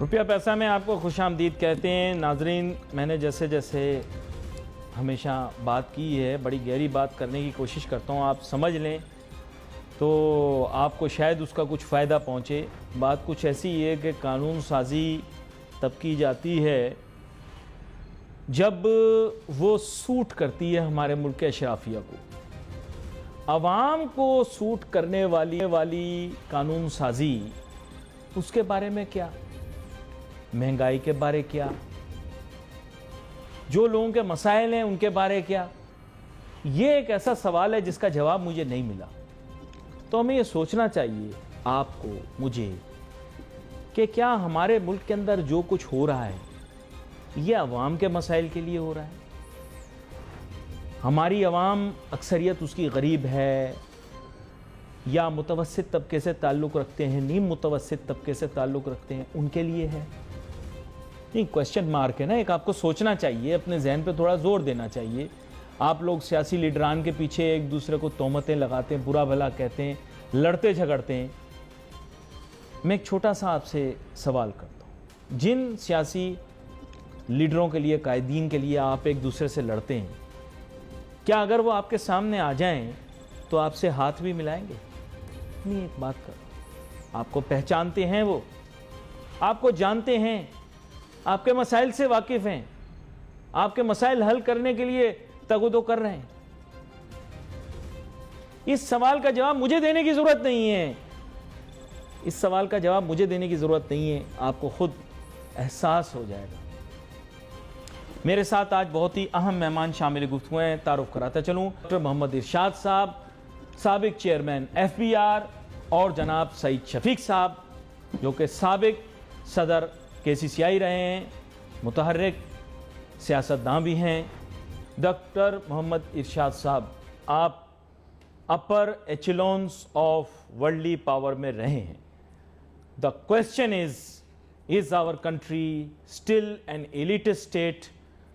روپیہ پیسہ میں آپ کو خوش آمدید کہتے ہیں۔ ناظرین، میں نے جیسے جیسے ہمیشہ بات کی ہے، بڑی گہری بات کرنے کی کوشش کرتا ہوں، آپ سمجھ لیں تو آپ کو شاید اس کا کچھ فائدہ پہنچے۔ بات کچھ ایسی ہے کہ قانون سازی تب کی جاتی ہے جب وہ سوٹ کرتی ہے ہمارے ملک کے اشرافیہ کو۔ عوام کو سوٹ کرنے والی قانون سازی، اس کے بارے میں کیا؟ مہنگائی کے بارے کیا؟ جو لوگوں کے مسائل ہیں ان کے بارے کیا؟ یہ ایک ایسا سوال ہے جس کا جواب مجھے نہیں ملا۔ تو ہمیں یہ سوچنا چاہیے، آپ کو، مجھے، کہ کیا ہمارے ملک کے اندر جو کچھ ہو رہا ہے یہ عوام کے مسائل کے لیے ہو رہا ہے؟ ہماری عوام اکثریت اس کی غریب ہے یا متوسط طبقے سے تعلق رکھتے ہیں، نیم متوسط طبقے سے تعلق رکھتے ہیں، ان کے لیے ہے؟ نہیں، کویسچن مارک ہے نا، ایک آپ کو سوچنا چاہیے، اپنے ذہن پہ تھوڑا زور دینا چاہیے۔ آپ لوگ سیاسی لیڈران کے پیچھے ایک دوسرے کو تہمتیں لگاتے ہیں، برا بھلا کہتے ہیں، لڑتے جھگڑتے ہیں۔ میں ایک چھوٹا سا آپ سے سوال کرتا ہوں، جن سیاسی لیڈروں کے لیے، قائدین کے لیے آپ ایک دوسرے سے لڑتے ہیں، کیا اگر وہ آپ کے سامنے آ جائیں تو آپ سے ہاتھ بھی ملائیں گے؟ نہیں، ایک بات کرو، آپ کو پہچانتے ہیں، وہ آپ کو جانتے ہیں، آپ کے مسائل سے واقف ہیں، آپ کے مسائل حل کرنے کے لیے تگ و دو کر رہے ہیں۔ اس سوال کا جواب مجھے دینے کی ضرورت نہیں ہے، اس سوال کا جواب مجھے دینے کی ضرورت نہیں ہے، آپ کو خود احساس ہو جائے گا۔ میرے ساتھ آج بہت ہی اہم مہمان شامل گفتگو ہیں، تعارف کراتا چلوں۔ ڈاکٹر محمد ارشاد صاحب، سابق چیئرمین FBR، اور جناب سعید شفیق صاحب، جو کہ سابق صدر KCCI رہے ہیں، متحرک سیاستداں بھی ہیں۔ ڈاکٹر محمد ارشاد صاحب، آپ اپر ایچلونز آف ورلڈلی پاور میں رہے ہیں۔ The question is our country still an elitist state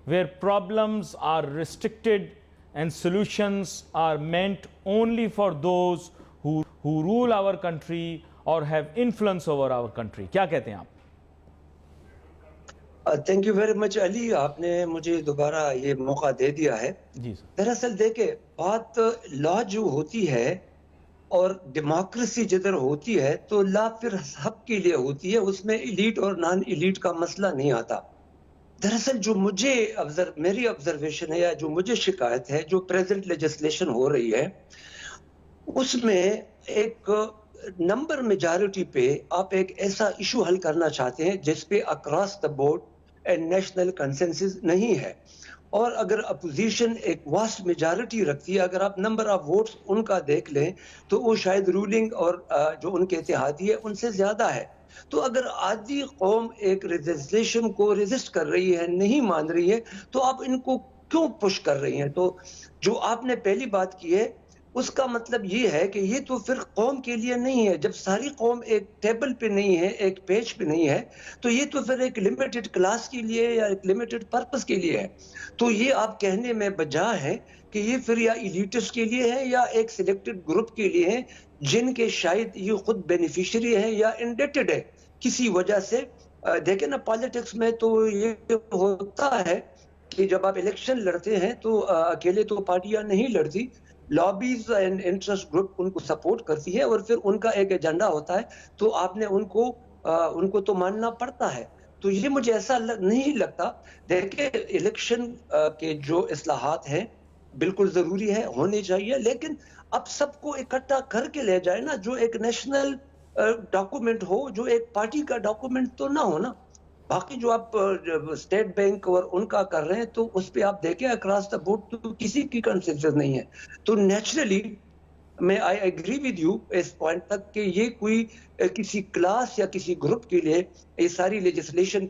where problems are restricted and solutions are meant only for those who rule our country or have influence over our country؟ کیا کہتے ہیں آپ؟ Thank you very much علی، آپ نے مجھے دوبارہ یہ موقع دے دیا ہے۔ جی سر۔ دراصل دیکھیں، بات لا جو ہوتی ہے اور ڈیموکریسی جدھر ہوتی ہے تو لا پھر سب کے لیے ہوتی ہے، اس میں ایلیٹ اور نان ایلیٹ کا مسئلہ نہیں آتا۔ دراصل جو مجھے میری آبزرویشن ہے یا جو مجھے شکایت ہے، جو پریزنٹ لیجسلیشن ہو رہی ہے، اس میں ایک نمبر میجارٹی پہ آپ ایک ایسا ایشو حل کرنا چاہتے ہیں جس پہ across the board national consensus نہیں ہے، اور اگر اپوزیشن ایک واسٹ میجارٹی رکھتی ہے، اگر آپ نمبر آف ووٹس ان کا دیکھ لیں تو وہ شاید رولنگ اور جو ان کے اتحادی ہے ان سے زیادہ ہے۔ تو اگر آدھی قوم ایک لیجسلیشن کو ریزسٹ کر رہی ہے، نہیں مان رہی ہے، تو آپ ان کو کیوں پش کر رہی ہیں؟ تو جو آپ نے پہلی بات کی ہے اس کا مطلب یہ ہے کہ یہ تو پھر قوم کے لیے نہیں ہے۔ جب ساری قوم ایک ٹیبل پہ نہیں ہے، ایک پیج پہ نہیں ہے، تو یہ تو پھر ایک لمیٹڈ کلاس کے لیے یا ایک لمیٹڈ پرپس کے لیے ہے۔ تو یہ آپ کہنے میں بجا ہے کہ یہ پھر یا ایلیٹس کے لیے ہے یا ایک سلیکٹڈ گروپ کے لیے ہے، جن کے شاید یہ خود بینیفیشری ہے یا انڈیٹڈ ہے کسی وجہ سے۔ دیکھیں نا، پالیٹکس میں تو یہ ہوتا ہے کہ جب آپ الیکشن لڑتے ہیں تو اکیلے تو پارٹیاں نہیں لڑتی، لابیز اینڈ انٹرسٹ گروپ ان کو سپورٹ کرتی ہے، اور پھر ان کا ایک ایجنڈا ہوتا ہے، تو آپ نے ان کو تو ماننا پڑتا ہے۔ تو یہ مجھے ایسا نہیں لگتا۔ دیکھیں، الیکشن کے جو اصلاحات ہیں بالکل ضروری ہے، ہونے چاہیے، لیکن اب سب کو اکٹھا کر کے لے جائے نا، جو ایک نیشنل ڈاکومنٹ ہو، جو ایک پارٹی کا ڈاکومنٹ تو نہ ہو نا۔ باقی جو آپ اسٹیٹ بینک اور ان کا کر رہے ہیں تو اس پہ آپ دیکھیں اکراس دا بورڈ تو کسی کی کنسنسس نہیں ہے۔ تو نیچرلی میں آئی ایگری ود یو اس پوائنٹ تک کہ یہ کوئی کسی کلاس یا کسی گروپ کے لیے یہ ساری لیجسلیشن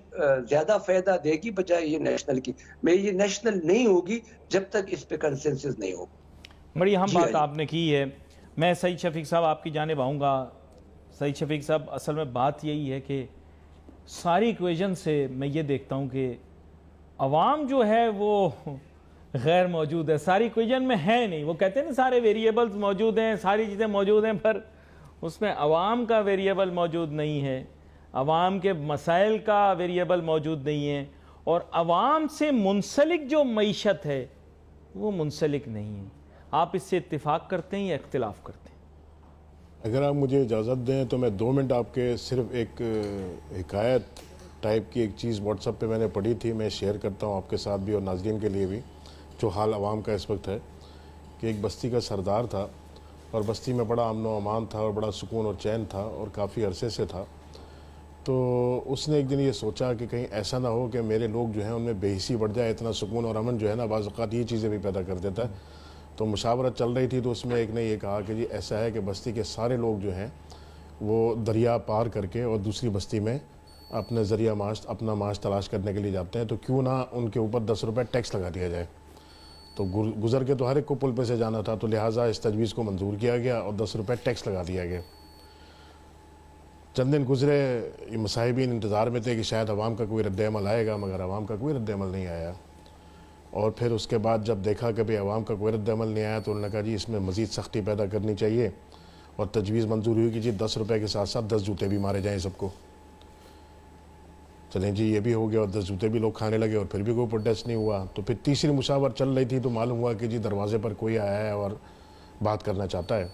زیادہ فائدہ دے گی بجائے یہ نیشنل کی۔ میں یہ نیشنل نہیں ہوگی جب تک اس پہ کنسنسس نہیں ہوگا۔ بڑی اہم بات آپ نے کی ہے۔ میں سعید شفیق صاحب آپ کی جانب آؤں گا۔ سعید شفیق صاحب، اصل میں بات یہی ہے کہ ساری ایکویژن سے میں یہ دیکھتا ہوں کہ عوام جو ہے وہ غیر موجود ہے، ساری ایکویژن میں ہے نہیں۔ وہ کہتے ہیں نا سارے ویریبلز موجود ہیں، ساری چیزیں موجود ہیں، پر اس میں عوام کا ویریبل موجود نہیں ہے۔ عوام کے مسائل کا ویریبل موجود نہیں ہے، اور عوام سے منسلک جو معیشت ہے وہ منسلک نہیں ہے. آپ اس سے اتفاق کرتے ہیں یا اختلاف کرتے ہیں؟ اگر آپ مجھے اجازت دیں تو میں 2 منٹ آپ کے صرف ایک حکایت ٹائپ کی ایک چیز واٹس ایپ پہ میں نے پڑھی تھی، میں شیئر کرتا ہوں آپ کے ساتھ بھی اور ناظرین کے لیے بھی، جو حال عوام کا اس وقت ہے. کہ ایک بستی کا سردار تھا اور بستی میں بڑا امن و امان تھا اور بڑا سکون اور چین تھا اور کافی عرصے سے تھا. تو اس نے ایک دن یہ سوچا کہ کہیں ایسا نہ ہو کہ میرے لوگ جو ہیں ان میں بے حسی بڑھ جائے. اتنا سکون اور امن جو ہے نا بعض اوقات یہ چیزیں بھی پیدا کر دیتا ہے. تو مشاورت چل رہی تھی تو اس میں ایک نے یہ کہا کہ جی ایسا ہے کہ بستی کے سارے لوگ جو ہیں وہ دریا پار کر کے اور دوسری بستی میں اپنے ذریعہ معاش اپنا معاش تلاش کرنے کے لیے جاتے ہیں، تو کیوں نہ ان کے اوپر 10 روپے ٹیکس لگا دیا جائے. تو گزر کے تو ہر ایک کو پل پہ سے جانا تھا، تو لہٰذا اس تجویز کو منظور کیا گیا اور 10 روپے ٹیکس لگا دیا گیا. چند دن گزرے، یہ مصاحبین انتظار میں تھے کہ شاید عوام کا کوئی رد عمل آئے گا، مگر عوام کا کوئی رد عمل نہیں آیا. اور پھر اس کے بعد جب دیکھا کہ عوام کا کوئی رد عمل نہیں آیا تو انہوں نے کہا جی اس میں مزید سختی پیدا کرنی چاہیے، اور تجویز منظور ہوئی کہ جی 10 روپے کے ساتھ ساتھ 10 جوتے بھی مارے جائیں سب کو. چلیں جی یہ بھی ہو گیا اور 10 جوتے بھی لوگ کھانے لگے اور پھر بھی کوئی پروٹیسٹ نہیں ہوا. تو پھر تیسری مشاورت چل رہی تھی تو معلوم ہوا کہ جی دروازے پر کوئی آیا ہے اور بات کرنا چاہتا ہے.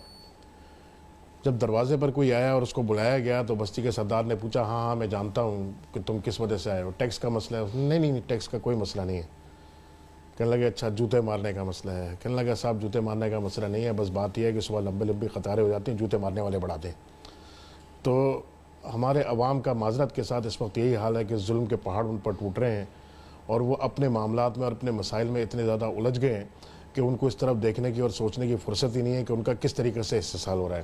جب دروازے پر کوئی آیا اور اس کو بلایا گیا تو بستی کے سردار نے پوچھا ہاں میں جانتا ہوں کہ تم کس وجہ سے آئے ہو، ٹیکس کا مسئلہ ہے؟ نہیں ٹیکس کا کوئی مسئلہ نہیں ہے. کہنے لگے اچھا جوتے مارنے کا مسئلہ ہے؟ کہنے لگا صاحب جوتے مارنے کا مسئلہ نہیں ہے، بس بات یہ ہے کہ صبح لمبی قطاریں ہو جاتی ہیں، جوتے مارنے والے بڑھاتے ہیں. تو ہمارے عوام کا معذرت کے ساتھ اس وقت یہی حال ہے کہ ظلم کے پہاڑ ان پر ٹوٹ رہے ہیں اور وہ اپنے معاملات میں اور اپنے مسائل میں اتنے زیادہ الجھ گئے ہیں کہ ان کو اس طرف دیکھنے کی اور سوچنے کی فرصت ہی نہیں ہے کہ ان کا کس طریقے سے استحصال ہو رہا ہے.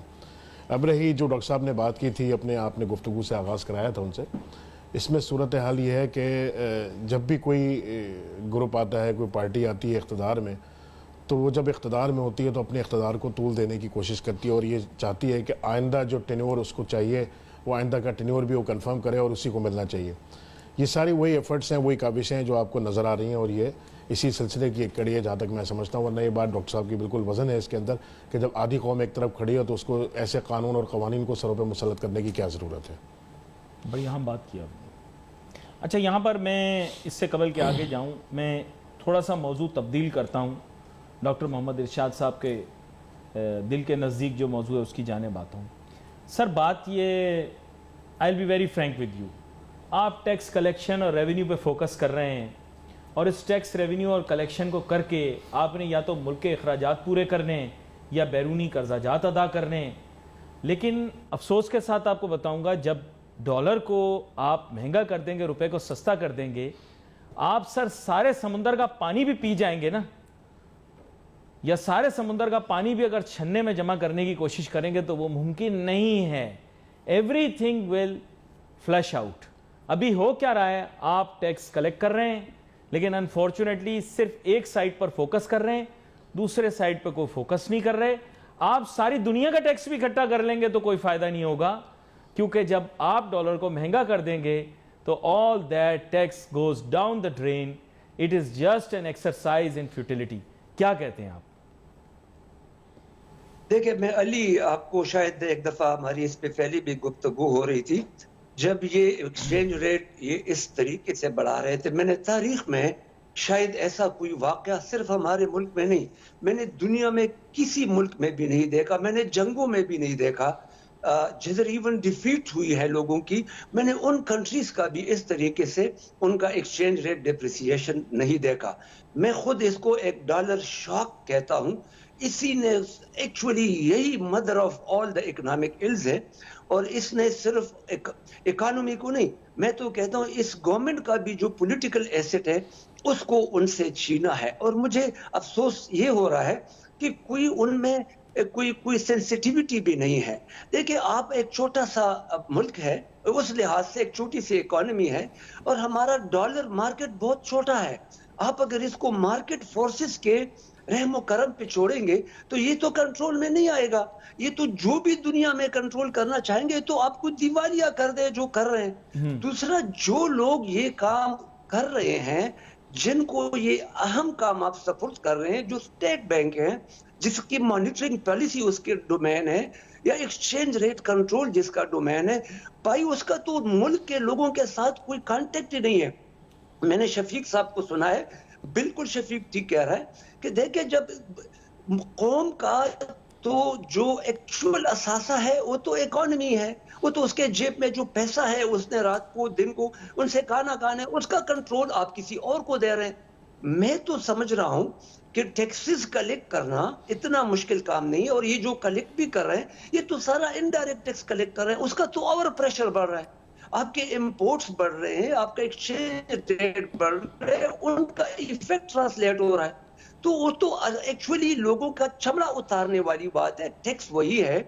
اب رہی جو ڈاکٹر صاحب نے بات کی تھی، اپنے آپ نے گفتگو سے آغاز کرایا تھا ان سے، اس میں صورتحال یہ ہے کہ جب بھی کوئی گروپ آتا ہے، کوئی پارٹی آتی ہے اقتدار میں، تو وہ جب اقتدار میں ہوتی ہے تو اپنے اقتدار کو طول دینے کی کوشش کرتی ہے اور یہ چاہتی ہے کہ آئندہ جو ٹینیور اس کو چاہیے وہ آئندہ کا ٹینیور بھی وہ کنفرم کرے اور اسی کو ملنا چاہیے. یہ ساری وہی ایفرٹس ہیں، وہی کاوشیں ہیں جو آپ کو نظر آ رہی ہیں، اور یہ اسی سلسلے کی ایک کڑی ہے جہاں تک میں سمجھتا ہوں. ورنہ یہ بات ڈاکٹر صاحب کی بالکل وزن ہے اس کے اندر کہ جب آدھی قوم ایک طرف کھڑی ہے تو اس کو ایسے قانون اور قوانین کو سروں پہ مسلط کرنے کی کیا ضرورت ہے. بڑی اہم بات کیا آپ نے. اچھا یہاں پر میں اس سے قبل کہ آگے جاؤں میں تھوڑا سا موضوع تبدیل کرتا ہوں. ڈاکٹر محمد ارشاد صاحب کے دل کے نزدیک جو موضوع ہے اس کی جانب آتا ہوں. سر بات یہ I will be very frank with you, آپ ٹیکس کلیکشن اور ریونیو پہ فوکس کر رہے ہیں اور اس ٹیکس ریونیو اور کلیکشن کو کر کے آپ نے یا تو ملک کے اخراجات پورے کرنے ہیں یا بیرونی قرضہ جات ادا کرنے ہیں. لیکن افسوس کے ساتھ آپ کو بتاؤں گا جب ڈالر کو آپ مہنگا کر دیں گے، روپے کو سستا کر دیں گے، آپ سر سارے سمندر کا پانی بھی پی جائیں گے نا، یا سارے سمندر کا پانی بھی اگر چھننے میں جمع کرنے کی کوشش کریں گے تو وہ ممکن نہیں ہے. Everything will flush out. ابھی ہو کیا رہا ہے، آپ ٹیکس کلیکٹ کر رہے ہیں لیکن انفارچونیٹلی صرف ایک سائٹ پر فوکس کر رہے ہیں، دوسرے سائٹ پہ کوئی فوکس نہیں کر رہے. آپ ساری دنیا کا ٹیکس بھی اکٹھا کر لیں گے تو کوئی فائدہ نہیں ہوگا، کیونکہ جب آپ ڈالر کو مہنگا کر دیں گے تو all that tax goes down the drain. It is just an exercise in futility. کیا کہتے ہیں آپ؟ دیکھیں میں علی آپ کو شاید ایک دفعہ ہماری اس پہ پہلی بھی گفتگو ہو رہی تھی جب یہ ایکسچینج ریٹ یہ اس طریقے سے بڑھا رہے تھے. میں نے تاریخ میں شاید ایسا کوئی واقعہ صرف ہمارے ملک میں نہیں، میں نے دنیا میں کسی ملک میں بھی نہیں دیکھا، میں نے جنگوں میں بھی نہیں دیکھا جدھر ایون ڈیفیٹ ہوئی ہے لوگوں کی. میں نے ان کنٹریز کا بھی اس طریقے سے ان کا ایکسچینج ریٹ ڈیپریسیشن نہیں دیکھا. میں خود اس کو ایک ڈالر شاک کہتا ہوں. اسی نے ایکچولی یہی mother of all the economic ills ہے، اور اس نے صرف اکانومی کو نہیں، میں تو کہتا ہوں اس گورنمنٹ کا بھی جو پولیٹیکل ایسٹ ہے اس کو ان سے چھینا ہے. اور مجھے افسوس یہ ہو رہا ہے کہ کوئی ان میں کوئی سینسٹیوٹی بھی نہیں ہے. دیکھیں آپ ایک چھوٹا سا ملک ہے، اس لحاظ سے ایک چھوٹی سی اکانومی ہے، اور ہمارا ڈالر مارکیٹ بہت چھوٹا ہے. آپ اگر اس کو مارکیٹ فورسز کے رحم و کرم پہ چھوڑیں گے تو یہ تو کنٹرول میں نہیں آئے گا. یہ تو جو بھی دنیا میں کنٹرول کرنا چاہیں گے تو آپ کو دیوالیہ کر دے جو کر رہے ہیں. دوسرا جو لوگ یہ کام کر رہے ہیں، جن کو یہ اہم کام آپ سپورٹ کر رہے ہیں، جو اسٹیٹ بینک ہیں جس کی مانیٹرنگ پالیسی اس کے ڈومین ہے، یا ایکسچینج ریٹ کنٹرول جس کا ڈومین ہے، بھائی اس کا تو ملک کے لوگوں کے ساتھ کوئی کانٹیکٹ ہی نہیں ہے. میں نے شفیق صاحب کو سنا ہے، بالکل شفیق ٹھیک کہہ رہا ہے کہ دیکھیں جب قوم کا تو جو ایکچوئل اثاثہ ہے وہ تو اکانومی ہے، وہ تو اس کے جیب میں جو پیسہ ہے اس نے رات کو دن کو ان سے کھانا کھانا ہے، اس کا کنٹرول آپ کسی اور کو دے رہے ہیں. میں تو سمجھ رہا ہوں کہ ٹیکسز کلیکٹ کرنا اتنا مشکل کام نہیں ہے، اور یہ جو کلیکٹ بھی کر رہے ہیں یہ تو سارا انڈائریکٹ ٹیکس کلیکٹ کر رہے ہیں، اس کا تو اور پریشر بڑھ رہا ہے. آپ کے امپورٹس بڑھ رہے ہیں، آپ کا ایکسچینج ریٹ بڑھ رہے ہیں، ان کا ایفیکٹ ٹرانسلیٹ ہو رہا ہے. تو وہ تو ایکچولی لوگوں کا چمڑا اتارنے والی بات ہے. ٹیکس وہی ہے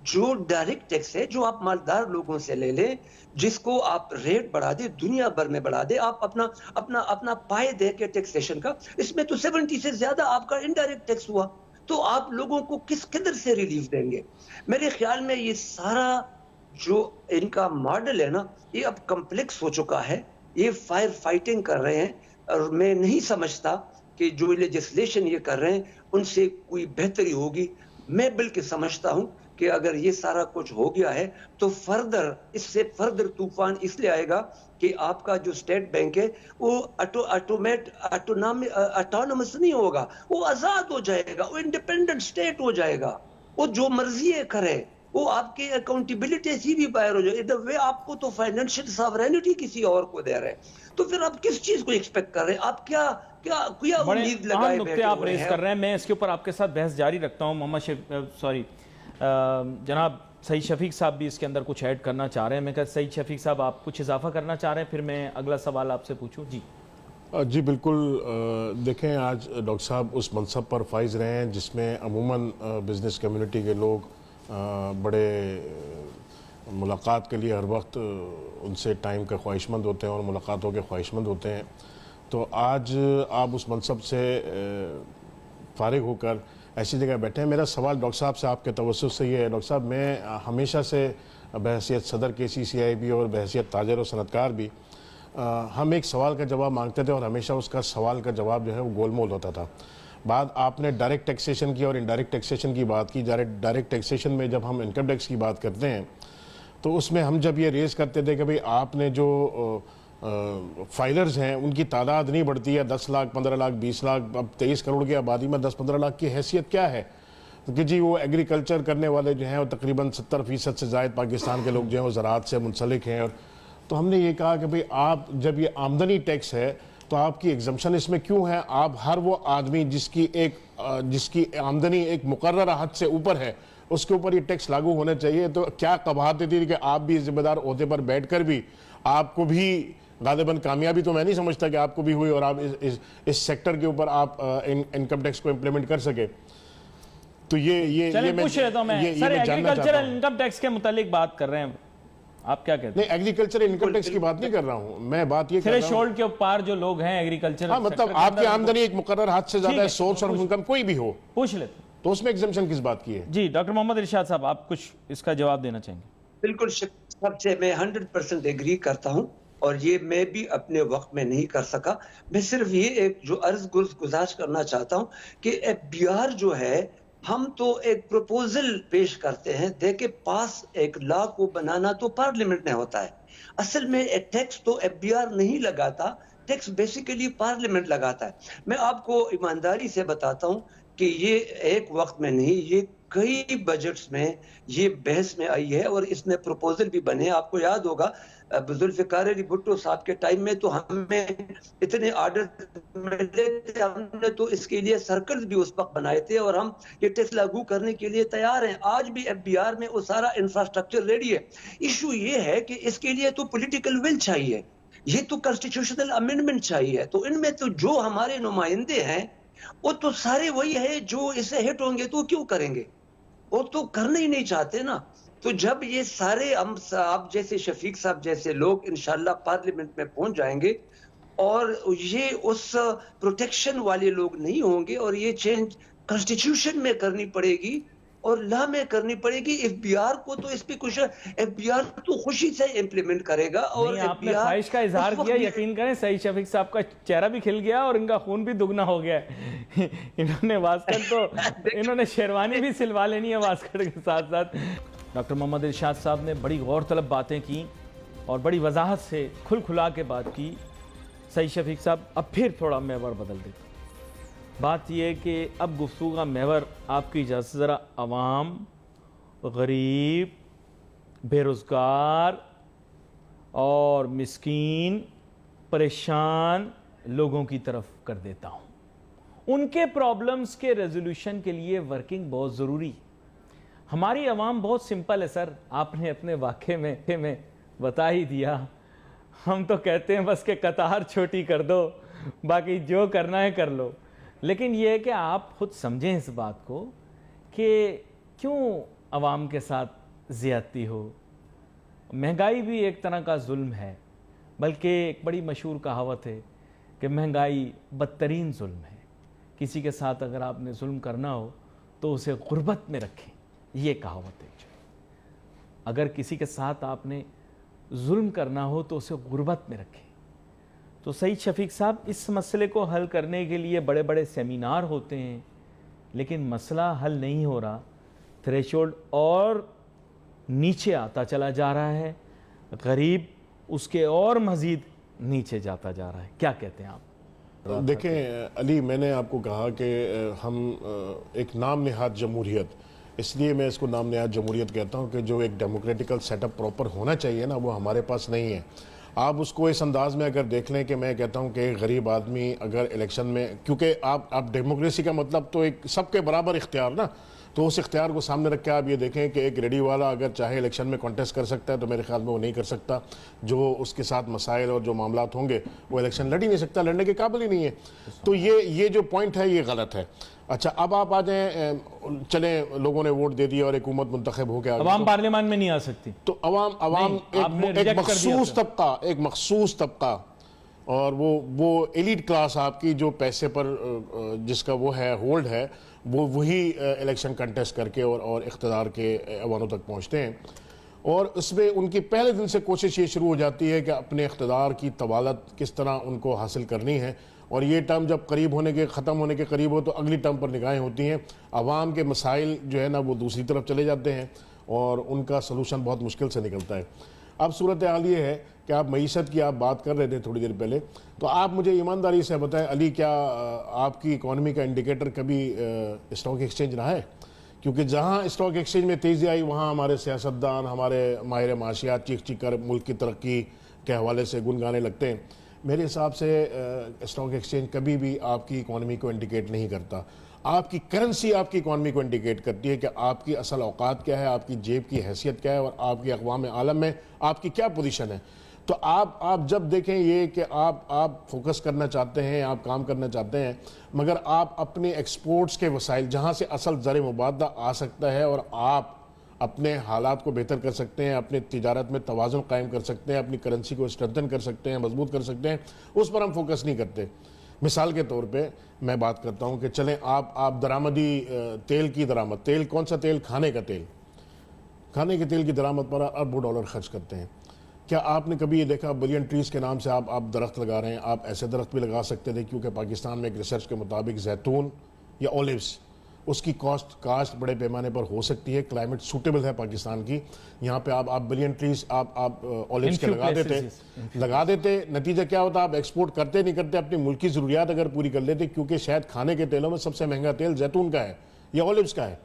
جو ڈائریکٹ ٹیکس ہے، جو آپ مالدار لوگوں سے لے لیں، جس کو آپ ریٹ بڑھا دیں، دنیا بھر میں بڑھا دیں، آپ اپنا پائے دے کے ٹیکسیشن کا، اس میں تو 70 سے زیادہ آپ کا انڈائریکٹ ٹیکس ہوا. تو آپ لوگوں کو کس قدر سے ریلیف دیں گے؟ میرے خیال میں یہ سارا جو ان کا ماڈل ہے نا، یہ اب کمپلیکس ہو چکا ہے. یہ فائر فائٹنگ کر رہے ہیں، اور میں نہیں سمجھتا کہ جو لیجسلیشن یہ کر رہے ہیں ان سے کوئی بہتری ہوگی. میں بلکہ سمجھتا ہوں کہ اگر یہ سارا کچھ ہو گیا ہے تو اس سے فردر طوفان اس لیے آئے گا کہ آپ کا جو اسٹیٹ بینک ہے وہ اٹونومس نہیں ہوگا، وہ آزاد ہو جائے گا، وہ انڈیپینڈنٹ اسٹیٹ ہو جائے گا، وہ جو مرضی کرے، وہ آپ کی اکاؤنٹیبلٹی سے بھی باہر ہو جائے گا. آپ کو تو فائنینشیل ساورینٹی کسی اور کو دے رہے ہیں، تو پھر آپ کس چیز کو ایکسپیکٹ کر رہے ہیں؟ آپ کیا بڑے امید اہم لگائے نقطے بیٹھے آپ ہوئے ریز ہیں؟ کر رہے ہیں. میں اس کے اوپر آپ کے ساتھ بحث جاری رکھتا ہوں. جناب سعید شفیق صاحب بھی اس کے اندر کچھ ایڈ کرنا چاہ رہے ہیں. میں کہا سعید شفیق صاحب آپ کچھ اضافہ کرنا چاہ رہے ہیں، پھر میں اگلا سوال آپ سے پوچھوں. جی بالکل. دیکھیں آج ڈاکٹر صاحب اس منصب پر فائز رہے ہیں جس میں عموماً بزنس کمیونٹی کے لوگ بڑے ملاقات کے لیے ہر وقت ان سے ٹائم کے خواہش مند ہوتے ہیں اور ملاقاتوں کے خواہش مند ہوتے ہیں. تو آج آپ اس منصب سے فارغ ہو کر ایسی جگہ بیٹھے ہیں. میرا سوال ڈاکٹر صاحب سے آپ کے توسط سے یہ ہے. ڈاکٹر صاحب میں ہمیشہ سے بحیثیت صدر KCCI بھی اور بحیثیت تاجر و صنعتکار بھی ہم ایک سوال کا جواب مانگتے تھے، اور ہمیشہ اس کا سوال کا جواب جو ہے وہ گول مول ہوتا تھا. بعد آپ نے ڈائریکٹ ٹیکسیشن کی اور انڈائریکٹ ٹیکسیشن کی بات کی. ڈائریکٹ ٹیکسیشن میں جب ہم انکم ٹیکس کی بات کرتے ہیں تو اس میں ہم جب یہ ریز کرتے تھے کہ بھئی آپ نے جو فائلرز ہیں ان کی تعداد نہیں بڑھتی ہے، 10 لاکھ 15 لاکھ 20 لاکھ، اب 23 کروڑ کی آبادی میں 10-15 لاکھ کی حیثیت کیا ہے کہ جی وہ ایگریکلچر کرنے والے جو ہیں وہ تقریباً 70% سے زائد پاکستان کے لوگ جو ہیں وہ زراعت سے منسلک ہیں. اور تو ہم نے یہ کہا کہ بھئی آپ جب یہ آمدنی ٹیکس ہے تو آپ کی ایگزمپشن اس میں کیوں ہے؟ آپ ہر وہ آدمی جس کی آمدنی ایک مقررہ حد سے اوپر ہے اس کے اوپر یہ ٹیکس لاگو ہونے چاہیے. تو کیا قباحت تھی کہ آپ بھی ذمہ دار عہدے پر بیٹھ کر بھی آپ کو بھی غالباً کامیابی تو میں نہیں سمجھتا کہ آپ کو بھی ہوئی اور آپ اس سیکٹر کے اوپر آپ انکم ٹیکس کو امپلیمنٹ کر سکے. تو یہ چلیں پوچھ لیتا ہوں میں. سر ایگریکلچرل انکم ٹیکس کے متعلق بات کر رہے ہیں، آپ کیا کہتے ہیں؟ نہیں، ایگریکلچر انکم ٹیکس کی بات نہیں کر رہا ہوں میں. بات یہ کر رہا ہوں تھریشولڈ کے اوپر جو لوگ ہیں ایگریکلچر، ہاں مطلب آپ کی آمدنی ایک مقرر حد سے زیادہ ہے، سورس اور انکم کوئی بھی ہو، پوچھ لیتے تو اس میں ایگزمپشن کس بات کی ہے؟ جی ڈاکٹر محمد ارشاد صاحب آپ کچھ اس کا جواب دینا چاہیں گے؟ بالکل سب سے میں 100% ایگری کرتا ہوں، اور یہ میں بھی اپنے وقت میں نہیں کر سکا. میں صرف یہ ایک جو عرض گزارش کرنا چاہتا ہوں کہ FBR جو ہے، ہم تو ایک پروپوزل پیش کرتے ہیں، دیکھیں پاس ایک لا کو بنانا تو پارلیمنٹ میں ہوتا ہے. اصل میں ٹیکس تو FBR نہیں لگاتا، ٹیکس بیسیکلی پارلیمنٹ لگاتا ہے. میں آپ کو ایمانداری سے بتاتا ہوں کہ یہ ایک وقت میں نہیں، یہ کئی بجٹس میں یہ بحث میں آئی ہے اور اس میں پروپوزل بھی بنے. آپ کو یاد ہوگا ذوالفقار علی بھٹو صاحب کے ٹائم میں تو ہمیں اتنے آرڈر ملے تھے، ہم نے تو اس کے لیے سرکلز بھی اس وقت بنائے تھے اور ہم یہ ٹیکس لاگو کرنے کے لیے تیار ہیں. آج بھی FBR میں وہ سارا انفراسٹرکچر ریڈی ہے. ایشو یہ ہے کہ اس کے لیے تو پولیٹیکل ول چاہیے، یہ تو کنسٹیٹیوشنل امینڈمنٹ چاہیے. تو ان میں تو جو ہمارے نمائندے ہیں وہ تو سارے وہی ہے جو اسے ہٹ ہوں گے تو کیوں کریں گے؟ وہ تو کرنا ہی نہیں چاہتے نا. تو جب یہ سارے آپ جیسے شفیق صاحب جیسے لوگ انشاءاللہ پارلیمنٹ میں پہنچ جائیں گے اور یہ اس پروٹیکشن والے لوگ نہیں ہوں گے اور یہ چینج کنسٹیٹیوشن میں کرنی پڑے گی، اور لا میں کرنی پڑے گی ایف بی آر کو. تو اس پہ کچھ ایف بی آر تو خوشی سے امپلیمنٹ کرے گا. اور نہیں، آپ نے خواہش کا اظہار کیا، یقین کریں سعید شفیق صاحب کا چہرہ بھی کھل گیا اور ان کا خون بھی دگنا ہو گیا ہے. انہوں نے واسکٹ تو انہوں نے شیروانی بھی سلوا لینی ہے واسکٹ کے ساتھ ساتھ. ڈاکٹر محمد ارشاد صاحب نے بڑی غور طلب باتیں کی اور بڑی وضاحت سے کھل کھلا کے بات کی. سعید شفیق صاحب اب پھر تھوڑا محور بدل دیتے. بات یہ ہے کہ اب گفتگو کا محور آپ کی اجازت ذرا عوام، غریب، بے روزگار اور مسکین پریشان لوگوں کی طرف کر دیتا ہوں. ان کے پرابلمز کے ریزولوشن کے لیے ورکنگ بہت ضروری. ہماری عوام بہت سمپل ہے سر، آپ نے اپنے واقعے میں بتا ہی دیا. ہم تو کہتے ہیں بس کہ قطار چھوٹی کر دو، باقی جو کرنا ہے کر لو. لیکن یہ ہے کہ آپ خود سمجھیں اس بات کو کہ کیوں عوام کے ساتھ زیادتی ہو. مہنگائی بھی ایک طرح کا ظلم ہے، بلکہ ایک بڑی مشہور کہاوت ہے کہ مہنگائی بدترین ظلم ہے. کسی کے ساتھ اگر آپ نے ظلم کرنا ہو تو اسے غربت میں رکھیں، یہ کہاوت ہے. اگر کسی کے ساتھ آپ نے ظلم کرنا ہو تو اسے غربت میں رکھیں. تو سعید شفیق صاحب اس مسئلے کو حل کرنے کے لیے بڑے بڑے سیمینار ہوتے ہیں، لیکن مسئلہ حل نہیں ہو رہا. تھریشولڈ اور نیچے آتا چلا جا رہا ہے، غریب اس کے اور مزید نیچے جاتا جا رہا ہے. کیا کہتے ہیں آپ؟ دیکھیں علی، میں نے آپ کو کہا کہ ہم ایک نام نہاد جمہوریت، اس لیے میں اس کو نام نہاد جمہوریت کہتا ہوں کہ جو ایک ڈیموکریٹیکل سیٹ اپ پراپر ہونا چاہیے نا، وہ ہمارے پاس نہیں ہے. آپ اس کو اس انداز میں اگر دیکھ لیں کہ میں کہتا ہوں کہ ایک غریب آدمی اگر الیکشن میں، کیونکہ آپ ڈیموکریسی کا مطلب تو ایک سب کے برابر اختیار نا، تو اس اختیار کو سامنے رکھ کے آپ یہ دیکھیں کہ ایک ریڈی والا اگر چاہے الیکشن میں کانٹیسٹ کر سکتا ہے تو میرے خیال میں وہ نہیں کر سکتا. جو اس کے ساتھ مسائل اور جو معاملات ہوں گے وہ الیکشن لڑ ہی نہیں سکتا، لڑنے کے قابل ہی نہیں ہے. تو یہ جو پوائنٹ ہے یہ غلط ہے. اچھا اب آپ آ جائیں، چلیں لوگوں نے ووٹ دے دیا اور حکومت منتخب ہو گیا، عوام پارلیمان میں نہیں آ سکتی. تو عوام ایک مخصوص طبقہ اور وہ ایلیٹ کلاس آپ کی جو پیسے پر جس کا وہ ہے ہولڈ ہے، وہی الیکشن کنٹیسٹ کر کے اور اقتدار کے ایوانوں تک پہنچتے ہیں. اور اس میں ان کی پہلے دن سے کوشش یہ شروع ہو جاتی ہے کہ اپنے اقتدار کی طوالت کس طرح ان کو حاصل کرنی ہے. اور یہ ٹرم جب ختم ہونے کے قریب ہو تو اگلی ٹرم پر نگاہیں ہوتی ہیں. عوام کے مسائل جو ہے نا وہ دوسری طرف چلے جاتے ہیں اور ان کا سلوشن بہت مشکل سے نکلتا ہے. اب صورتحال یہ ہے کہ آپ معیشت کی آپ بات کر رہے تھے تھوڑی دیر پہلے، تو آپ مجھے ایمانداری سے بتائیں علی، کیا آپ کی اکانومی کا انڈیکیٹر کبھی اسٹاک ایکسچینج رہا ہے؟ کیونکہ جہاں اسٹاک ایکسچینج میں تیزی آئی وہاں ہمارے سیاستدان، ہمارے ماہر معاشیات چیخ کر ملک کی ترقی کے حوالے سے گنگانے لگتے ہیں. میرے حساب سے اسٹاک ایکسچینج کبھی بھی آپ کی اکانومی کو انڈیکیٹ نہیں کرتا. آپ کی کرنسی آپ کی اکانومی کو انڈیکیٹ کرتی ہے کہ آپ کی اصل اوقات کیا ہے، آپ کی جیب کی حیثیت کیا ہے اور آپ کی اقوام عالم میں آپ کی کیا پوزیشن ہے. تو آپ جب دیکھیں یہ کہ آپ فوکس کرنا چاہتے ہیں، آپ کام کرنا چاہتے ہیں، مگر آپ اپنے ایکسپورٹس کے وسائل جہاں سے اصل زر مبادلہ آ سکتا ہے اور آپ اپنے حالات کو بہتر کر سکتے ہیں، اپنے تجارت میں توازن قائم کر سکتے ہیں، اپنی کرنسی کو اسٹرینتھن کر سکتے ہیں، مضبوط کر سکتے ہیں، اس پر ہم فوکس نہیں کرتے. مثال کے طور پہ میں بات کرتا ہوں کہ چلیں آپ درآمدی تیل کی درآمد، تیل کون سا تیل؟ کھانے کا تیل. کھانے کے تیل کی درآمد پر اربوں ڈالر خرچ کرتے ہیں. کیا آپ نے کبھی یہ دیکھا بلین ٹریز کے نام سے آپ درخت لگا رہے ہیں؟ آپ ایسے درخت بھی لگا سکتے تھے کیونکہ پاکستان میں ایک ریسرچ کے مطابق زیتون یا اولیوز اس کی کاسٹ بڑے پیمانے para ہو سکتی ہے. کلائمیٹ سوٹیبل ہے پاکستان کی. یہاں پہ آپ بلین ٹریز آپ اولیوز کے لگا دیتے. نتیجہ کیا ہوتا؟ آپ ایکسپورٹ کرتے نہیں کرتے، اپنی ملکی ضروریات اگر پوری کر لیتے، کیونکہ شاید کھانے کے تیلوں میں سب سے مہنگا تیل زیتون کا ہے یا اولیوز کا ہے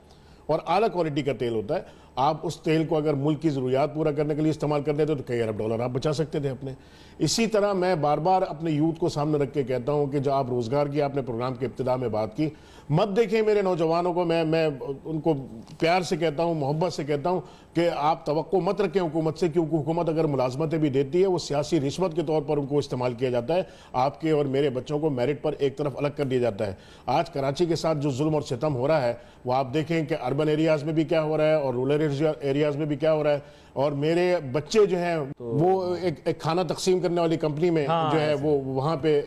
اور اعلیٰ کوالٹی کا تیل ہوتا ہے. آپ اس تیل کو اگر ملک کی ضروریات پورا کرنے کے لیے استعمال کر دیتے تو کئی ارب ڈالر آپ بچا سکتے تھے اپنے. اسی طرح میں بار بار اپنے یوتھ کو سامنے رکھ کے کہتا ہوں کہ جو آپ روزگار کی آپ نے پروگرام کے ابتدا میں بات کی، مت دیکھیں میرے نوجوانوں کو، میں ان کو پیار سے کہتا ہوں، محبت سے کہتا ہوں کہ آپ توقع مت رکھیں حکومت سے، کیونکہ حکومت اگر ملازمتیں بھی دیتی ہے وہ سیاسی رشوت کے طور پر ان کو استعمال کیا جاتا ہے. آپ کے اور میرے بچوں کو میرٹ پر ایک طرف الگ کر دیا جاتا ہے. آج کراچی کے ساتھ جو ظلم اور ستم ہو رہا ہے وہ آپ دیکھیں کہ اربن ایریاز میں بھی کیا ہو رہا ہے اور رورل ایریاز میں بھی کیا ہو رہا ہے. اور میرے بچے جو ہیں وہ ایک کھانا تقسیم کرنے والی کمپنی میں جو ہے وہ وہاں پہ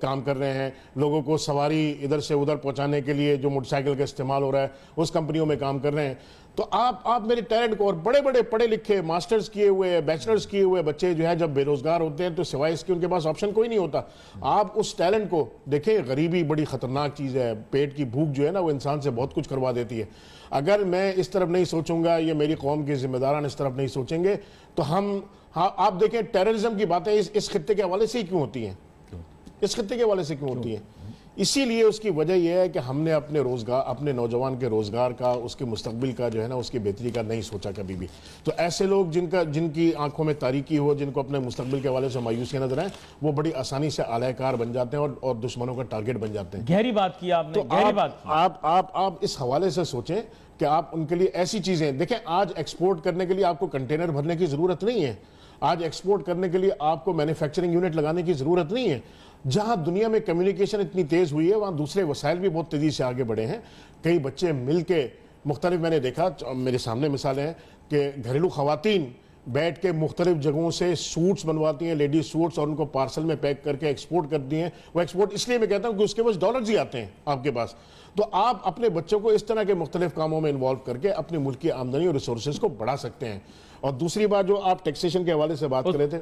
کام کر رہے ہیں, لوگوں کو سواری ادھر سے ادھر پہنچانے کے لیے جو موٹر سائیکل کا استعمال ہو رہا ہے اس کمپنیوں میں کام کر رہے ہیں. تو آپ میرے ٹیلنٹ کو, اور بڑے بڑے پڑھے لکھے ماسٹرز کیے ہوئے بیچلرز کیے ہوئے بچے جو ہے جب بے روزگار ہوتے ہیں تو سوائے اس کے ان کے پاس آپشن کوئی نہیں ہوتا. آپ اس ٹیلنٹ کو دیکھیں, غریبی بڑی خطرناک چیز ہے, پیٹ کی بھوک جو ہے نا وہ انسان سے بہت کچھ کروا دیتی ہے. اگر میں اس طرف نہیں سوچوں گا, یہ میری قوم کے ذمہ داران اس طرف نہیں سوچیں گے تو آپ دیکھیں ٹیررزم کی باتیں اس خطے کے حوالے سے ہی کیوں ہوتی ہیں, اس خطے کے حوالے سے کیوں ہوتی ہیں. اسی لیے اس کی وجہ یہ ہے کہ ہم نے اپنے نوجوان کے روزگار کا, اس کے مستقبل کا جو ہے نا اس کی بہتری کا نہیں سوچا کبھی بھی. تو ایسے لوگ جن کی آنکھوں میں تاریکی ہو, جن کو اپنے مستقبل کے حوالے سے مایوسی نظر آئیں, وہ بڑی آسانی سے اعلی کار بن جاتے ہیں اور دشمنوں کا ٹارگٹ بن جاتے ہیں. گہری بات کی آپ نے, گہری بات کی. آپ اس حوالے سے سوچیں کہ آپ ان کے لیے ایسی چیزیں دیکھیں. آج ایکسپورٹ کرنے کے لیے آپ کو کنٹینر بھرنے کی ضرورت نہیں ہے. آج ایکسپورٹ کرنے کے لیے آپ کو مینوفیکچرنگ یونٹ لگانے کی ضرورت نہیں ہے. جہاں دنیا میں کمیونیکیشن اتنی تیز ہوئی ہے وہاں دوسرے وسائل بھی بہت تیزی سے آگے بڑھے ہیں. کئی بچے مل کے مختلف, میں نے دیکھا میرے سامنے مثالیں ہیں کہ گھریلو خواتین بیٹھ کے مختلف جگہوں سے سوٹس بنواتی ہیں, لیڈیز سوٹس, اور ان کو پارسل میں پیک کر کے ایکسپورٹ کرتی ہیں. وہ ایکسپورٹ اس لیے میں کہتا ہوں کہ اس کے پاس ڈالرز ہی آتے ہیں آپ کے پاس. تو آپ اپنے بچوں کو اس طرح کے مختلف کاموں میں انوالو کر کے اپنے ملک کی آمدنی اور ریسورسز کو بڑھا سکتے ہیں. اور دوسری بات جو آپ ٹیکسیشن کے حوالے سے بات کر رہے تھے,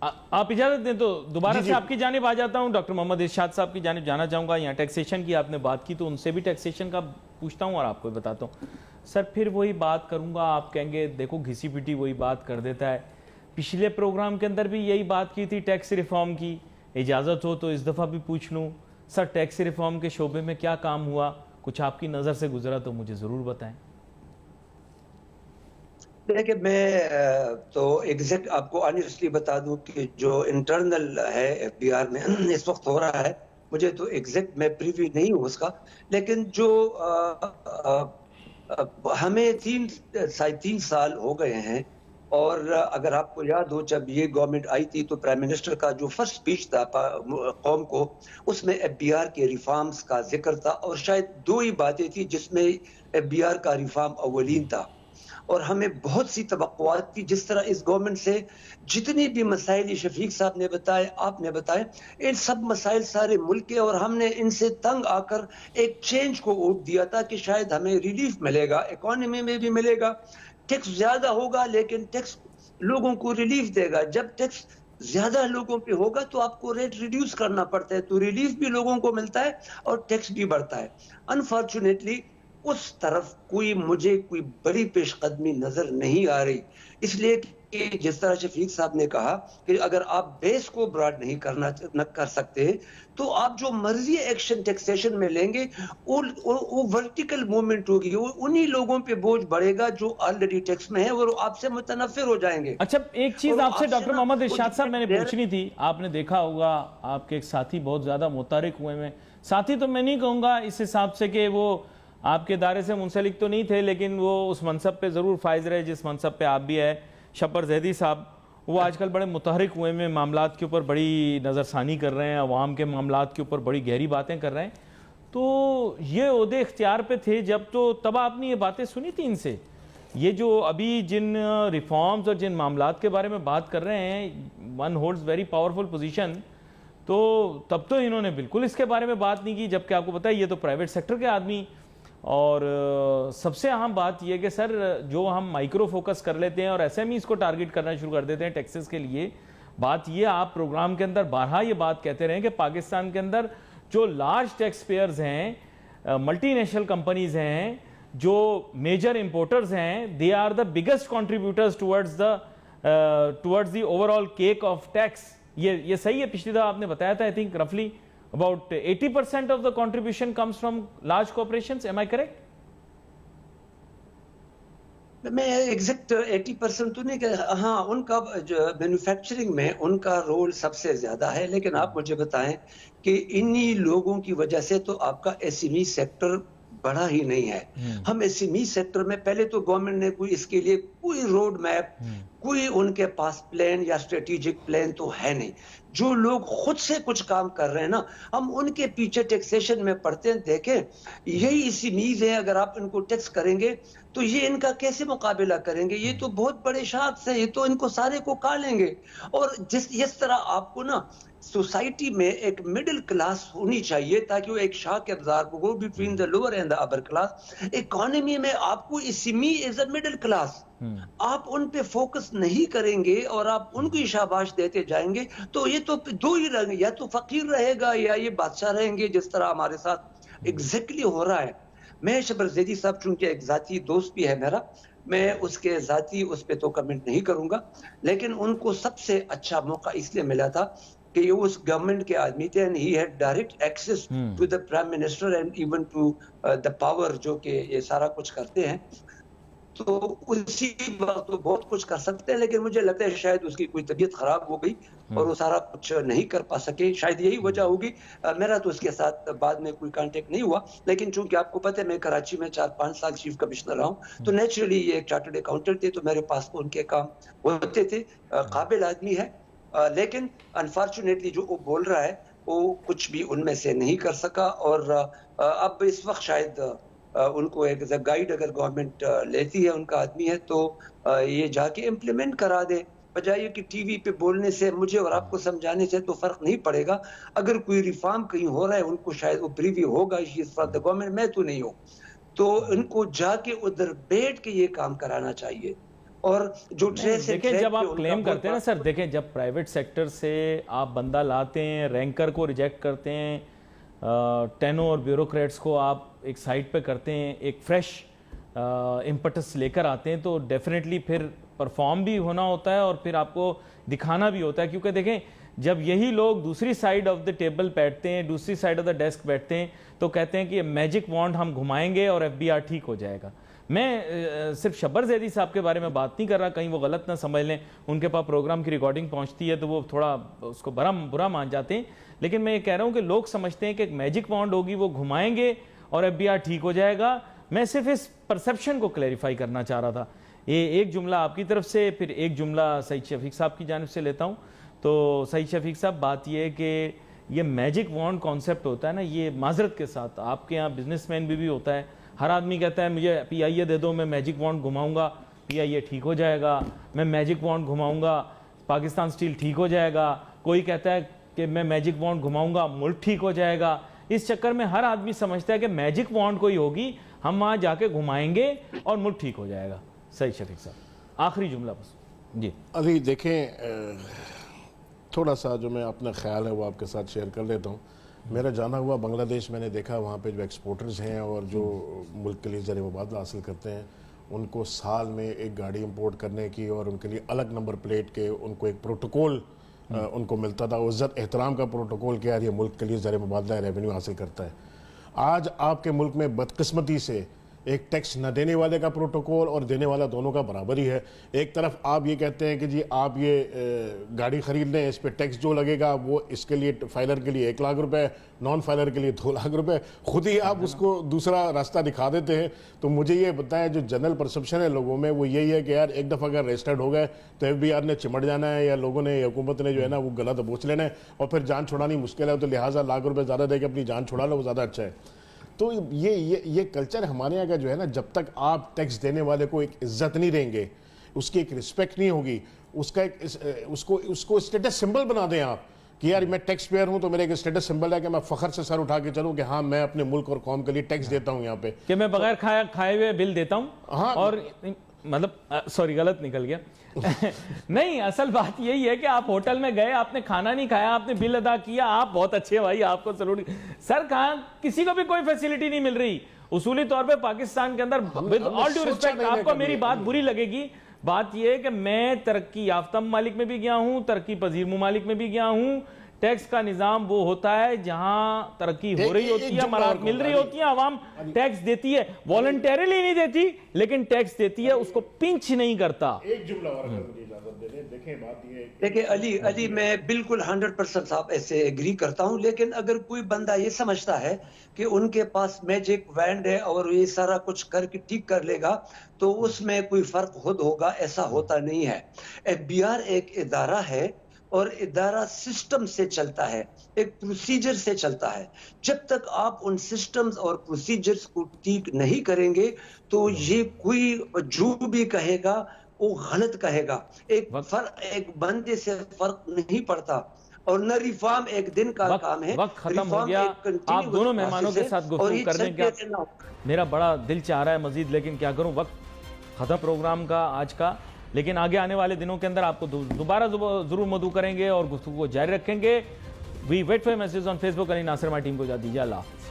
آپ اجازت دیں تو دوبارہ سے آپ کی جانب آ جاتا ہوں. ڈاکٹر محمد ارشاد صاحب کی جانب جانا چاہوں گا. یہاں ٹیکسیشن کی آپ نے بات کی تو ان سے بھی ٹیکسیشن کا پوچھتا ہوں اور آپ کو بھی بتاتا ہوں. سر پھر وہی بات کروں گا, آپ کہیں گے دیکھو گھسی پٹی وہی بات کر دیتا ہے. پچھلے پروگرام کے اندر بھی یہی بات کی تھی ٹیکس ریفارم کی. اجازت ہو تو اس دفعہ بھی پوچھ لوں, سر ٹیکس ریفارم کے شعبے میں کیا کام ہوا, کچھ آپ کی نظر سے گزرا تو مجھے ضرور بتائیں. دیکھیں میں تو ایگزیکٹ آپ کو آنیسٹلی بتا دوں کہ جو انٹرنل ہے ایف بی آر میں اس وقت ہو رہا ہے, مجھے تو ایگزیکٹ میں پریوی نہیں ہوں اس کا, لیکن جو ہمیں 3 سال ہو گئے ہیں. اور اگر آپ کو یاد ہو جب یہ گورنمنٹ آئی تھی تو پرائم منسٹر کا جو فرسٹ اسپیچ تھا قوم کو, اس میں ایف بی آر کے ریفارمز کا ذکر تھا, اور شاید 2 ہی باتیں تھی جس میں ایف بی آر کا ریفارم اولین تھا. اور ہمیں بہت سی توقعات تھی, جس طرح اس گورنمنٹ سے جتنی بھی مسائل شفیق صاحب نے بتائے, آپ نے بتائے, ان سب مسائل سارے ملک کے, اور ہم نے ان سے تنگ آ کر ایک چینج کو ووٹ دیا تھا کہ شاید ہمیں ریلیف ملے گا, اکانومی میں بھی ملے گا, ٹیکس زیادہ ہوگا لیکن ٹیکس لوگوں کو ریلیف دے گا. جب ٹیکس زیادہ لوگوں پہ ہوگا تو آپ کو ریٹ ریڈیوس کرنا پڑتا ہے, تو ریلیف بھی لوگوں کو ملتا ہے اور ٹیکس بھی بڑھتا ہے. انفارچونیٹلی اس طرف مجھے کوئی بڑی پیش قدمی نظر نہیں آ رہی, اس لیے کہ جس طرح شفیق صاحب نے کہا کہ اگر آپ بیس کو براڈ نہیں کر سکتے تو آپ جو مرضی ایکشن ٹیکسیشن میں لیں گے وہ ورٹیکل موومنٹ ہوگی, وہ انہی لوگوں پہ بوجھ بڑھے گا جو آلریڈی ٹیکس میں ہیں, اور آپ سے متنفر ہو جائیں گے. اچھا ایک چیز آپ سے ڈاکٹر محمد ارشاد صاحب میں نے پوچھنی تھی. آپ نے دیکھا ہوگا آپ کے ایک ساتھی بہت زیادہ متحرک ہوئے ہیں, ساتھی تو میں نہیں کہوں گا اس حساب سے کہ وہ آپ کے دائرے سے منسلک تو نہیں تھے, لیکن وہ اس منصب پہ ضرور فائز رہے جس منصب پہ آپ بھی ہے. شبر زیدی صاحب وہ آج کل بڑے متحرک ہوئے ہیں, معاملات کے اوپر بڑی نظر ثانی کر رہے ہیں, عوام کے معاملات کے اوپر بڑی گہری باتیں کر رہے ہیں. تو یہ عہدے اختیار پہ تھے جب, تو تب آپ نے یہ باتیں سنی تھی ان سے, یہ جو ابھی جن ریفارمز اور جن معاملات کے بارے میں بات کر رہے ہیں, one holds very powerful position, تو تب تو انہوں نے بالکل اس کے بارے میں بات نہیں کی, جبکہ آپ کو پتہ ہے یہ تو پرائیویٹ سیکٹر کے آدمی. اور سب سے اہم بات یہ کہ سر جو ہم مائکرو فوکس کر لیتے ہیں اور ایس ایم ایز کو ٹارگٹ کرنا شروع کر دیتے ہیں ٹیکسز کے لیے, بات یہ آپ پروگرام کے اندر بارہا یہ بات کہتے رہے کہ پاکستان کے اندر جو لارج ٹیکس پیئرز ہیں, ملٹی نیشنل کمپنیز ہیں, جو میجر امپورٹرز ہیں, they are the biggest contributors towards the overall cake of tax. یہ صحیح ہے؟ پچھلی دفعہ آپ نے بتایا تھا, I think roughly about 80% of the contribution comes from large corporations. Am I correct? میں ایگزیکٹ 80% تو نہیں کہ ہاں ان کا مینوفیکچرنگ میں ان کا رول سب سے زیادہ ہے, لیکن آپ مجھے بتائیں کہ انہی لوگوں کی وجہ سے تو آپ کا ایس ایم ای سیکٹر بڑا ہی نہیں ہے. ہم ایس ایم ای سیکٹر میں پہلے تو گورنمنٹ نے کوئی اس کے لیے کوئی روڈ میپ, کوئی ان کے پاس پلان یا اسٹریٹجک پلان تو ہے نہیں. جو لوگ خود سے کچھ کام کر رہے ہیں نا، ہم ان کے پیچھے ٹیکسیشن میں پڑتے ہیں. دیکھیں یہی اسی میز ہے، اگر آپ ان کو ٹیکس کریں گے تو یہ ان کا کیسے مقابلہ کریں گے؟ یہ تو بہت بڑے شخص ہیں، یہ تو ان کو سارے کو کھا لیں گے. اور جس طرح آپ کو نا سوسائٹی میں ایک مڈل کلاس ہونی چاہیے تاکہ وہ ایک شاخ ابزار کو go between the lower and the upper class. Economy میں آپ کو اسمی از اے مڈل کلاس، آپ ان پہ فوکس نہیں کریں گے اور آپ ان کو شاباش دیتے جائیں گے تو یہ تو دو ہی رہیں گے، یا تو فقیر رہے گا یا یہ بادشاہ رہیں گے، جس طرح ہمارے ساتھ ایگزیکٹلی ہو رہا ہے. میں شبر زیدی صاحب چونکہ ایک ذاتی دوست بھی ہے میرا، میں اس کے ذاتی اس پہ تو کمنٹ نہیں کروں گا، لیکن ان کو سب سے اچھا موقع اس لیے ملا تھا کہ یہ اس گورنمنٹ کے آدمی تھے and he had direct access to the prime minister and even to the power جو کہ یہ سارا کچھ کرتے ہیں. تو اسی وقت تو بہت کچھ کر سکتے ہیں، لیکن مجھے لگتا ہے شاید اس کی کوئی طبیعت خراب ہو گئی اور وہ سارا کچھ نہیں کر پا سکے. شاید یہی وجہ ہوگی. میرا تو اس کے ساتھ بعد میں کوئی کانٹیکٹ نہیں ہوا، لیکن چونکہ آپ کو پتہ ہے میں کراچی میں 4-5 سال چیف کمشنر رہا ہوں، تو نیچرلی یہ ایک چارٹرڈ اکاؤنٹنٹ تھے، تو میرے پاس تو ان کے کام ہوتے تھے. قابل آدمی ہے، لیکن انفارچونیٹلی جو وہ بول رہا ہے وہ کچھ بھی ان میں سے نہیں کر سکا. اور اب اس وقت شاید ان کو ایک گائیڈ اگر گورنمنٹ لیتی ہے، ان کا آدمی ہے، تو یہ جا کے امپلیمنٹ کرا دے، بجائے کہ ٹی وی پہ بولنے سے مجھے اور آپ کو سمجھانے سے تو فرق نہیں پڑے گا. اگر کوئی ریفارم کہیں ہو رہا ہے ان کو شاید وہ پریوی ہوگا گورنمنٹ، میں تو نہیں ہوں، تو ان کو جا کے ادھر بیٹھ کے یہ کام کرانا چاہیے. اور جو دیکھیں جب آپ کلیم کرتے ہیں نا سر، دیکھیں جب پرائیویٹ سیکٹر سے آپ بندہ لاتے ہیں، رینکر کو ریجیکٹ کرتے ہیں، ٹینو اور بیوروکریٹس کو آپ ایک سائٹ پہ کرتے ہیں، ایک فریش امپٹس لے کر آتے ہیں، تو ڈیفینیٹلی پھر پرفارم بھی ہونا ہوتا ہے اور پھر آپ کو دکھانا بھی ہوتا ہے. کیونکہ دیکھیں جب یہی لوگ دوسری سائڈ آف دا ٹیبل بیٹھتے ہیں، دوسری سائڈ آف دا ڈیسک بیٹھتے ہیں، تو کہتے ہیں کہ یہ میجک وانڈ ہم گھمائیں گے اور FBR ٹھیک ہو جائے گا. میں صرف شبر زیدی صاحب کے بارے میں بات نہیں کر رہا، کہیں وہ غلط نہ سمجھ لیں، ان کے پاس پروگرام کی ریکارڈنگ پہنچتی ہے تو وہ تھوڑا اس کو برا مان جاتے ہیں. لیکن میں یہ کہہ رہا ہوں کہ لوگ سمجھتے ہیں کہ ایک میجک وانڈ ہوگی، وہ گھمائیں گے اور FBR ٹھیک ہو جائے گا. میں صرف اس پرسیپشن کو کلیریفائی کرنا چاہ رہا تھا. یہ ایک جملہ آپ کی طرف سے، پھر ایک جملہ سعید شفیق صاحب کی جانب سے لیتا ہوں. تو سعید شفیق صاحب، بات یہ ہے کہ یہ میجک وانڈ کانسیپٹ ہوتا ہے نا، یہ معذرت کے ساتھ آپ کے یہاں بزنس مین بھی ہوتا ہے. ہر آدمی کہتا ہے مجھے PIA دے دو، میں میجک وانڈ گھماؤں گا PIA ٹھیک ہو جائے گا، میں میجک وانڈ گھماؤں گا پاکستان سٹیل ٹھیک ہو جائے گا. کوئی کہتا ہے کہ میں میجک وانڈ گھماؤں گا ملک ٹھیک ہو جائے گا. اس چکر میں ہر آدمی سمجھتا ہے کہ میجک وانڈ کوئی ہوگی، ہم وہاں جا کے گھمائیں گے اور ملک ٹھیک ہو جائے گا. سعید شفیق صاحب آخری جملہ بس. جی علی دیکھیں، تھوڑا سا جو میں اپنا خیال ہے وہ آپ کے ساتھ شیئر کر لیتا ہوں. میرا جانا ہوا بنگلہ دیش میں نے دیکھا، وہاں پہ جو ایکسپورٹرز ہیں اور جو ملک کے لیے زر مبادلہ حاصل کرتے ہیں، ان کو سال میں ایک گاڑی امپورٹ کرنے کی اور ان کے لیے الگ نمبر پلیٹ کے ان کو ایک پروٹوکول ان کو ملتا تھا، عزت احترام کا پروٹوکول کہ یار یہ ملک کے لیے زر مبادلہ ریونیو حاصل کرتا ہے. آج آپ کے ملک میں بدقسمتی سے ایک ٹیکس نہ دینے والے کا پروٹوکول اور دینے والا دونوں کا برابر ہی ہے. ایک طرف آپ یہ کہتے ہیں کہ جی آپ یہ گاڑی خرید لیں، اس پہ ٹیکس جو لگے گا وہ اس کے لیے فائلر کے لیے 1 لاکھ روپے، نان فائلر کے لیے 2 لاکھ روپے، خود ہی آپ اس کو دوسرا راستہ دکھا دیتے ہیں. تو مجھے یہ بتائیں جو جنرل پرسپشن ہے لوگوں میں وہ یہی ہے کہ یار ایک دفعہ اگر رجسٹرڈ ہو گئے تو FBR نے چمٹ جانا ہے، یا لوگوں نے، حکومت نے جو ہے نا وہ گلا دبوچ لینا ہے اور پھر جان چھڑانی مشکل ہے، تو لہٰذا لاکھ روپے زیادہ دے کے اپنی جان چھڑا لو، وہ زیادہ اچھا ہے. تو یہ کلچر ہمارے یہاں کا جو ہے نا، جب تک آپ ٹیکس دینے والے کو ایک عزت نہیں دیں گے، اس کی ایک رسپیکٹ نہیں ہوگی، اس کا ایک اس کو اسٹیٹس سمبل بنا دیں آپ کہ یار میں ٹیکس پیئر ہوں تو میرے ایک اسٹیٹس سمبل ہے کہ میں فخر سے سر اٹھا کے چلوں کہ ہاں میں اپنے ملک اور قوم کے لیے ٹیکس دیتا ہوں یہاں پہ، کہ میں بغیر کھائے ہوئے بل دیتا ہوں. ہاں اور مطلب سوری غلط نکل گیا. نہیں، اصل بات یہی ہے کہ آپ ہوٹل میں گئے، آپ نے کھانا نہیں کھایا، آپ نے بل ادا کیا، آپ بہت اچھے بھائی، آپ کو سلوٹ. سر کہاں کسی کو بھی کوئی فیسیلٹی نہیں مل رہی اصولی طور پہ پاکستان کے اندر. ود آل ڈیو ریسپیکٹ، آپ کو میری بات بری لگے گی، بات یہ ہے کہ میں ترقی یافتہ ممالک میں بھی گیا ہوں، ترقی پذیر ممالک میں بھی گیا ہوں. ٹیکس کا نظام وہ ہوتا ہے جہاں ترقی ہو رہی ہوتی ہے، مراحت مل رہی ہوتی ہیں، عوام ٹیکس دیتی ہے، والنٹیرلی نہیں دیتی لیکن ٹیکس دیتی ہے، اس کو پنچ نہیں کرتا. ایک جملہ اور مجھے اجازت دے دیں. دیکھیں بات یہ ہے، دیکھیں علی میں بالکل 100% صاحب ایسے ایگری کرتا ہوں، لیکن اگر کوئی بندہ یہ سمجھتا ہے کہ ان کے پاس میجک وینڈ ہے اور یہ سارا کچھ کر کے ٹھیک کر لے گا تو اس میں کوئی فرق خود ہوگا، ایسا ہوتا نہیں ہے. FBR ایک ادارہ ہے اور ادارہ سسٹم سے چلتا ہے، ایک پروسیجر سے چلتا ہے. جب تک آپ ان سسٹمز اور پروسیجرز کو ٹھیک نہیں کریں گے تو یہ کوئی جو بھی کہے گا وہ غلط کہے گا. ایک بندے سے فرق نہیں پڑتا. اور نہ ریفارم ایک دن کا کام ہے. وقت ختم ہو گیا. آپ دونوں مہمانوں کے ساتھ گفتگو کرنے کا میرا بڑا دل چاہ رہا ہے مزید، لیکن کیا کروں، وقت ختم پروگرام کا آج کا. لیکن آگے آنے والے دنوں کے اندر آپ کو دوبارہ ضرور مدعو کریں گے اور گفتگو کو جاری رکھیں گے. We wait for message on Facebook. Ali Nasir ہماری ٹیم کو اجازت دیجیے. اللہ حافظ.